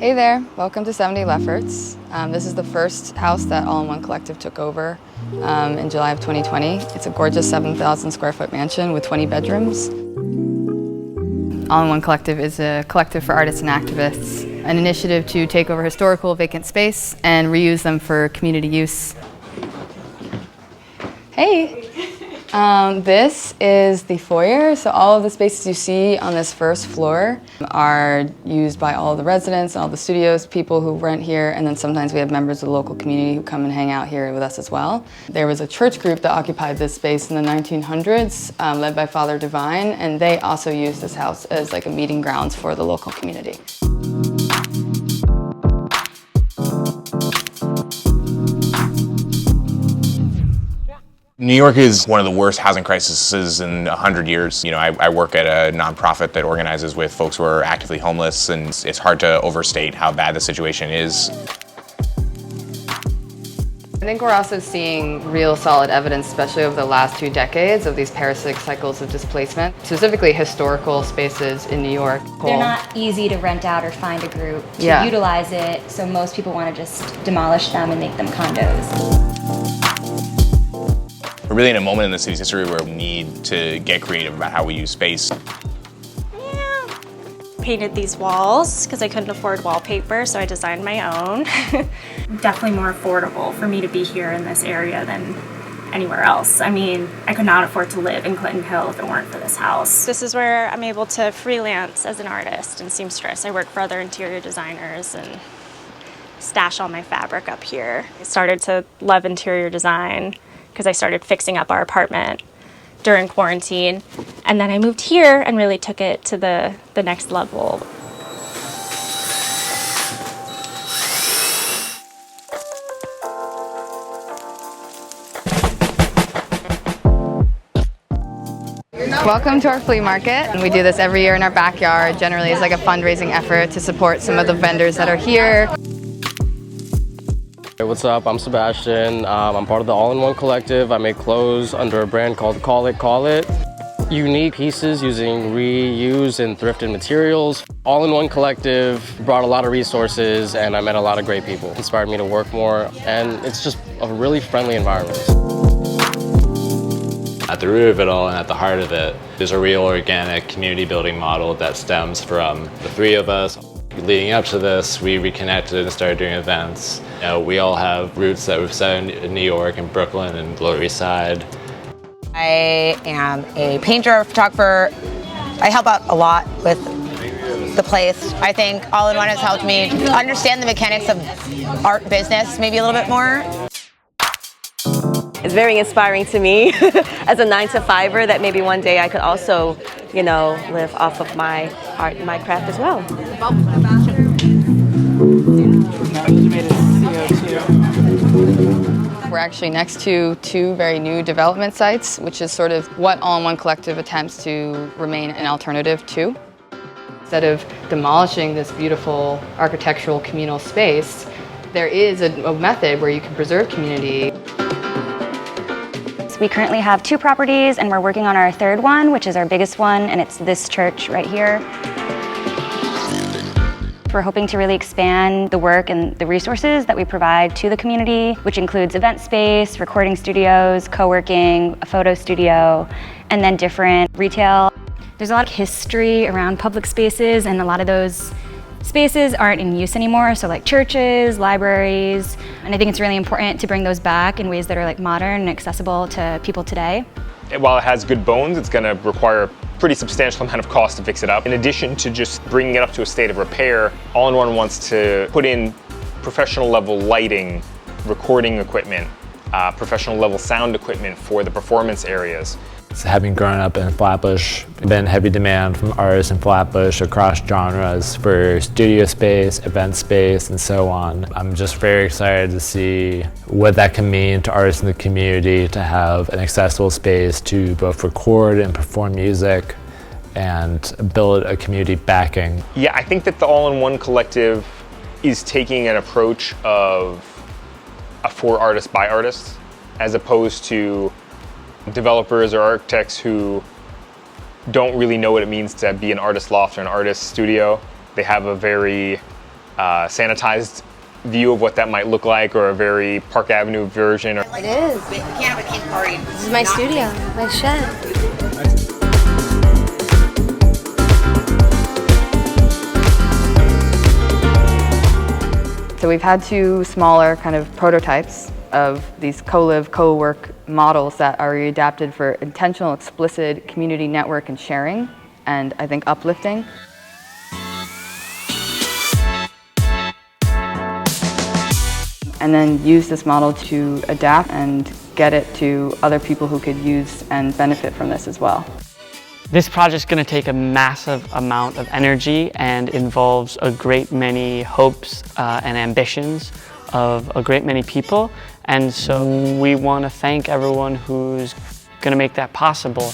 Hey there, welcome to 70 Lefferts. This is the first house that All-in-One Collective took over in July of 2020. It's a gorgeous 7,000 square foot mansion with 20 bedrooms. All-in-One Collective is a collective for artists and activists, an initiative to take over historical vacant space and reuse them for community use. Hey! This is the foyer, so all of the spaces you see on this first floor are used by all the residents, all the studios, people who rent here, and then sometimes we have members of the local community who come and hang out here with us as well. There was a church group that occupied this space in the 1900s, led by Father Divine, and they also used this house as like a meeting grounds for the local community. New York is one of the worst housing crises in 100 years. You know, I work at a nonprofit that organizes with folks who are actively homeless, and it's hard to overstate how bad the situation is. I think we're also seeing real solid evidence, especially over the last 2 decades, of these parasitic cycles of displacement, specifically historical spaces in New York. They're not easy to rent out or find a group to utilize it, so most people want to just demolish them and make them condos. We're really in a moment in the city's history where we need to get creative about how we use space. Yeah. Painted these walls because I couldn't afford wallpaper, so I designed my own. Definitely more affordable for me to be here in this area than anywhere else. I mean, I could not afford to live in Clinton Hill if it weren't for this house. This is where I'm able to freelance as an artist and seamstress. I work for other interior designers and stash all my fabric up here. I started to love interior design because I started fixing up our apartment during quarantine. And then I moved here and really took it to the next level. Welcome to our flea market. We do this every year in our backyard. Generally, it's like a fundraising effort to support some of the vendors that are here. Hey, what's up? I'm Sebastian. I'm part of the All-in-One Collective. I make clothes under a brand called Call It. Unique pieces using reused and thrifted materials. All-in-One Collective brought a lot of resources, and I met a lot of great people. It inspired me to work more, and it's just a really friendly environment. At the root of it all and at the heart of it, there's a real organic community building model that stems from the 3 of us. Leading up to this, we reconnected and started doing events. You know, we all have roots that we've set in New York and Brooklyn and Lower East Side. I am a painter, a photographer. I help out a lot with the place. I think All-in-One has helped me understand the mechanics of art business maybe a little bit more. It's very inspiring to me as a 9-to-5er that maybe one day I could also, you know, live off of my art and my craft as well. We're actually next to 2 very new development sites, which is sort of what All-in-One Collective attempts to remain an alternative to. Instead of demolishing this beautiful architectural communal space, there is a method where you can preserve community. We currently have 2 properties and we're working on our 3rd one, which is our biggest one, and it's this church right here. We're hoping to really expand the work and the resources that we provide to the community, which includes event space, recording studios, co-working, a photo studio, and then different retail. There's a lot of history around public spaces, and a lot of those spaces aren't in use anymore, so like churches, libraries, and I think it's really important to bring those back in ways that are like modern and accessible to people today. While it has good bones, it's going to require a pretty substantial amount of cost to fix it up. In addition to just bringing it up to a state of repair, All-in-One wants to put in professional level lighting, recording equipment, professional level sound equipment for the performance areas. Having grown up in Flatbush, been heavy demand from artists in Flatbush across genres for studio space, event space, and so on. I'm just very excited to see what that can mean to artists in the community to have an accessible space to both record and perform music and build a community backing. Yeah, I think that the All-in-One Collective is taking an approach of a for artists by artists, as opposed to developers or architects who don't really know what it means to be an artist loft or an artist studio. They have a very sanitized view of what that might look like, or a very Park Avenue version. It is. We can't have a cake party. This is my studio, my shed. So we've had two smaller kind of prototypes of these co-live, co-work models that are adapted for intentional, explicit community network and sharing, and I think uplifting. And then use this model to adapt and get it to other people who could use and benefit from this as well. This project is going to take a massive amount of energy and involves a great many hopes and ambitions of a great many people. And so we want to thank everyone who's going to make that possible.